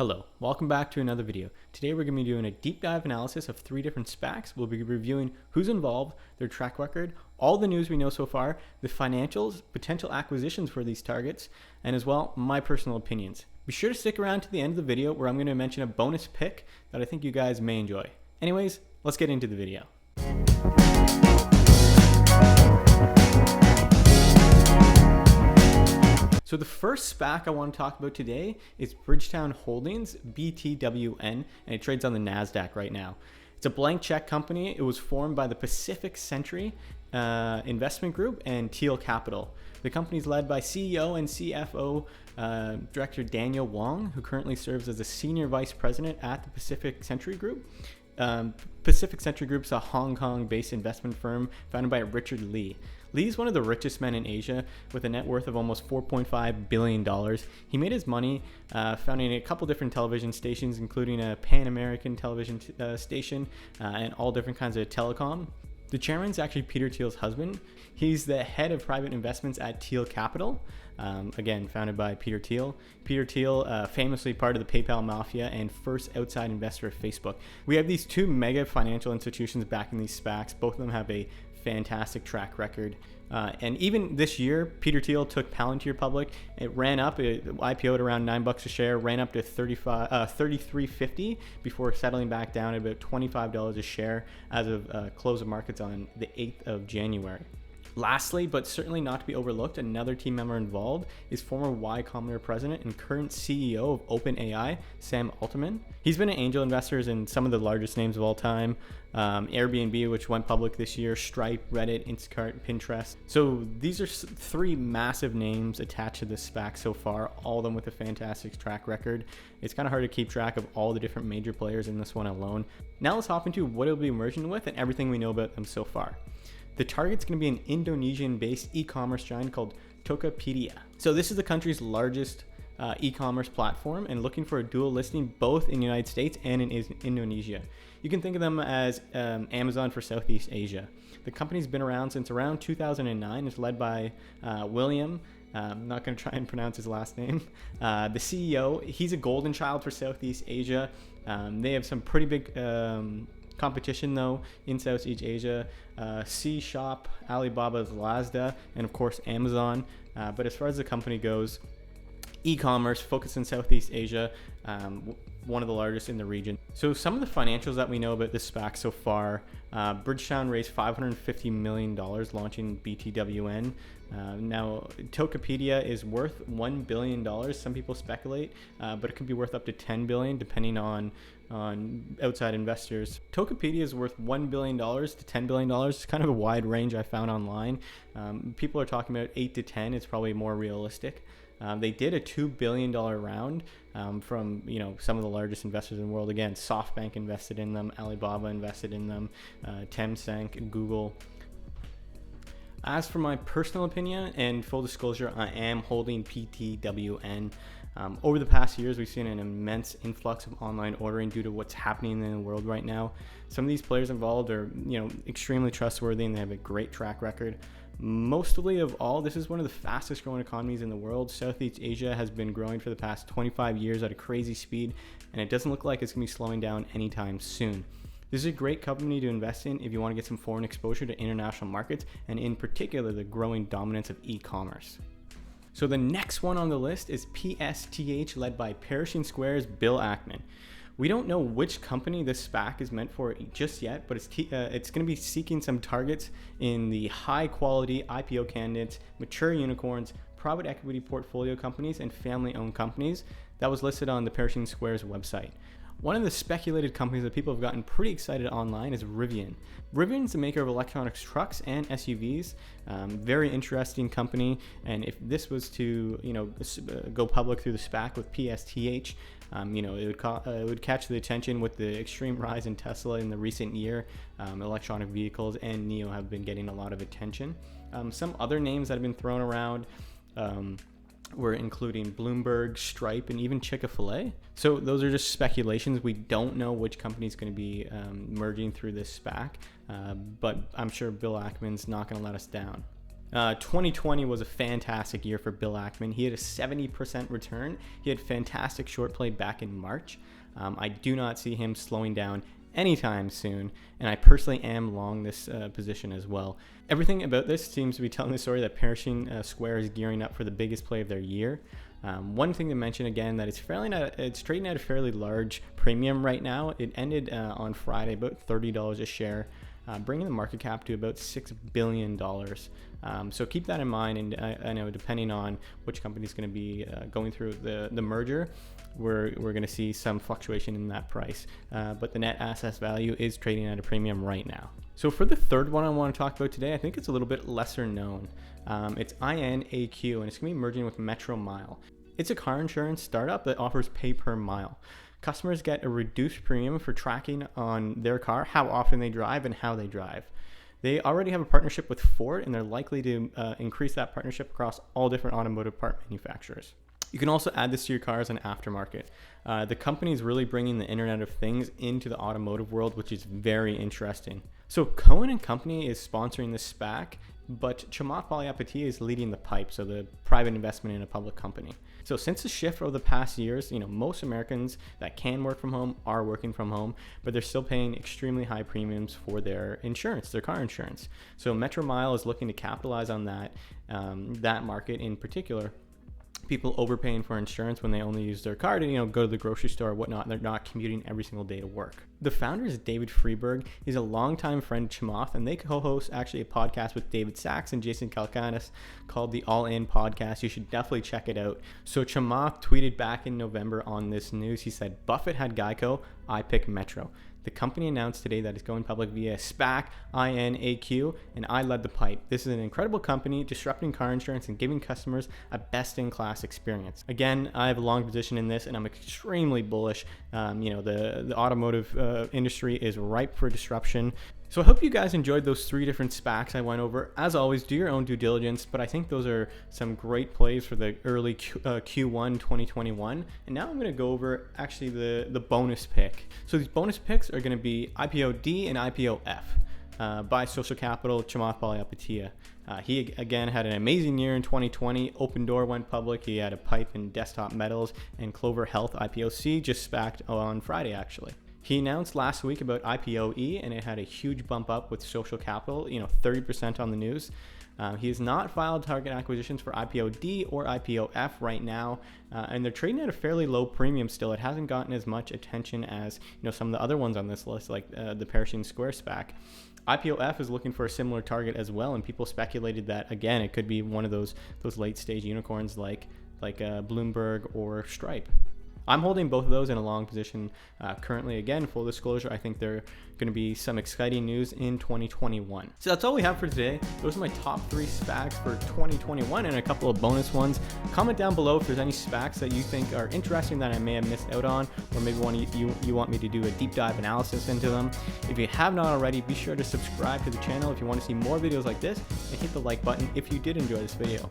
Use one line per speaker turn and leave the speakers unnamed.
Hello, welcome back to another video. Today we're going to be doing a deep dive analysis of 3 different SPACs. We'll be reviewing who's involved, their track record, all the news we know so far, the financials, potential acquisitions for these targets, and as well, my personal opinions. Be sure to stick around to the end of the video where I'm going to mention a bonus pick that I think you guys may enjoy. Anyways, let's get into the video. So the first SPAC I want to talk about today is Bridgetown Holdings, BTWN, and it trades on the NASDAQ right now. It's a blank check company. It was formed by the Pacific Century Investment Group and Teal Capital. The company is led by CEO and CFO Director Daniel Wong, who currently serves as a Senior Vice President at the Pacific Century Group. Pacific Century Group is a Hong Kong-based investment firm founded by Richard Lee. Lee is one of the richest men in Asia with a net worth of almost $4.5 billion. He made his money founding a couple different television stations, including a Pan-American television station and all different kinds of telecom. The chairman is actually Peter Thiel's husband. He's the head of private investments at Teal Capital, again, founded by Peter Thiel. Peter Thiel, famously part of the PayPal mafia and first outside investor of Facebook. We have these 2 mega financial institutions backing these SPACs. Both of them have a fantastic track record. And even this year, Peter Thiel took Palantir public. It ran up, it IPO'd around $9 a share, ran up to $33.50 before settling back down at about $25 a share as of close of markets on the 8th of January. Lastly, but certainly not to be overlooked, another team member involved is former Y Combinator president and current CEO of OpenAI, Sam Altman. He's been an angel investor in some of the largest names of all time, Airbnb, which went public this year, Stripe, Reddit, Instacart, Pinterest. So these are 3 massive names attached to this SPAC so far, all of them with a fantastic track record. It's kind of hard to keep track of all the different major players in this one alone. Now let's hop into what it'll be merging with and everything we know about them so far. The target's going to be an Indonesian-based e-commerce giant called Tokopedia. So this is the country's largest e-commerce platform and looking for a dual listing both in the United States and in Indonesia. You can think of them as Amazon for Southeast Asia. The company's been around since around 2009. It's led by William. I'm not going to try and pronounce his last name. The CEO, he's a golden child for Southeast Asia. They have some pretty big competition though in Southeast Asia, C-Shop, Alibaba's Lazada, and of course Amazon. But as far as the company goes, e-commerce focused in Southeast Asia, one of the largest in the region. So some of the financials that we know about this SPAC so far, Bridgetown raised $550 million launching BTWN. Now Tokopedia is worth $1 billion. Some people speculate, but it could be worth up to $10 billion depending on outside investors. Tokopedia is worth $1 billion to $10 billion. It's kind of a wide range I found online. People are talking about 8 to 10. It's probably more realistic. They did a $2 billion round from some of the largest investors in the world. Again, SoftBank invested in them, Alibaba invested in them, Tencent, Google. As for my personal opinion and full disclosure, I am holding BTWN. Over the past years, we've seen an immense influx of online ordering due to what's happening in the world right now. Some of these players involved are extremely trustworthy and they have a great track record. Mostly of all, this is one of the fastest growing economies in the world. Southeast Asia has been growing for the past 25 years at a crazy speed, and it doesn't look like it's going to be slowing down anytime soon. This is a great company to invest in if you want to get some foreign exposure to international markets, and in particular, the growing dominance of e-commerce. So the next one on the list is PSTH, led by Pershing Square's Bill Ackman. We don't know which company this SPAC is meant for just yet, but it's going to be seeking some targets in the high-quality IPO candidates, mature unicorns, private equity portfolio companies, and family-owned companies. That was listed on the Pershing Square's website. One of the speculated companies that people have gotten pretty excited online is Rivian. Rivian is the maker of electronics trucks and SUVs. Very interesting company. And if this was to, go public through the SPAC with PSTH, it would catch the attention with the extreme rise in Tesla in the recent year. Electronic vehicles and NIO have been getting a lot of attention. Some other names that have been thrown around. We're including Bloomberg, Stripe, and even Chick-fil-A. So those are just speculations. We don't know which company is going to be merging through this SPAC, but I'm sure Bill Ackman's not going to let us down. 2020 was a fantastic year for Bill Ackman. He had a 70% return. He had fantastic short play back in March. I do not see him slowing down anytime soon, and I personally am long this position as well. Everything about this seems to be telling the story that Pershing Square is gearing up for the biggest play of their year. One thing to mention again, that it's trading at a fairly large premium right now. It ended on Friday about $30 a share, bringing the market cap to about $6 billion. So keep that in mind, and I know depending on which company is going to be going through the merger, we're going to see some fluctuation in that price. But the net asset value is trading at a premium right now. So for the third one I want to talk about today, I think it's a little bit lesser known. It's INAQ, and it's going to be merging with Metromile. It's a car insurance startup that offers pay per mile. Customers get a reduced premium for tracking on their car how often they drive and how they drive. They already have a partnership with Ford, and they're likely to increase that partnership across all different automotive part manufacturers. You can also add this to your car as an aftermarket. The company is really bringing the Internet of Things into the automotive world, which is very interesting. So Cohen and Company is sponsoring this SPAC, but Chamath Palyihapitya is leading the PIPE, so the private investment in a public company. So since the shift over the past years, most Americans that can work from home are working from home, but they're still paying extremely high premiums for their insurance, their car insurance. So Metromile is looking to capitalize on that market in particular. People overpaying for insurance when they only use their car to go to the grocery store or whatnot. They're not commuting every single day to work. The founder is David Freeberg. He's a longtime friend of Chamath, and they co-host actually a podcast with David Sachs and Jason Calacanis called the All In Podcast. You should definitely check it out. So Chamath tweeted back in November on this news. He said, "Buffett had Geico, I pick Metro. The company announced today that it's going public via SPAC, INAQ, and I led the PIPE. This is an incredible company disrupting car insurance and giving customers a best-in-class experience." Again, I have a long position in this, and I'm extremely bullish. The automotive industry is ripe for disruption. So I hope you guys enjoyed those 3 different SPACs I went over. As always, do your own due diligence, but I think those are some great plays for the early Q1 2021. And now I'm going to go over actually the bonus pick. So these bonus picks are going to be IPOD and IPOF by Social Capital, Chamath Palyihapitya. He again had an amazing year in 2020. Open Door went public. He had a PIPE in Desktop Metals, and Clover Health IPOC just SPAC'd on Friday actually. He announced last week about IPOE, and it had a huge bump up with Social Capital, 30% on the news. He has not filed target acquisitions for IPOD or IPOF right now, and they're trading at a fairly low premium still. It hasn't gotten as much attention as some of the other ones on this list, like the Pershing Square SPAC. IPOF is looking for a similar target as well, and people speculated that again it could be one of those late stage unicorns like Bloomberg or Stripe. I'm holding both of those in a long position currently. Again, full disclosure, I think there are going to be some exciting news in 2021. So that's all we have for today. Those are my top 3 SPACs for 2021 and a couple of bonus ones. Comment down below if there's any SPACs that you think are interesting that I may have missed out on, or maybe you want me to do a deep dive analysis into them. If you have not already, be sure to subscribe to the channel if you want to see more videos like this, and hit the like button if you did enjoy this video.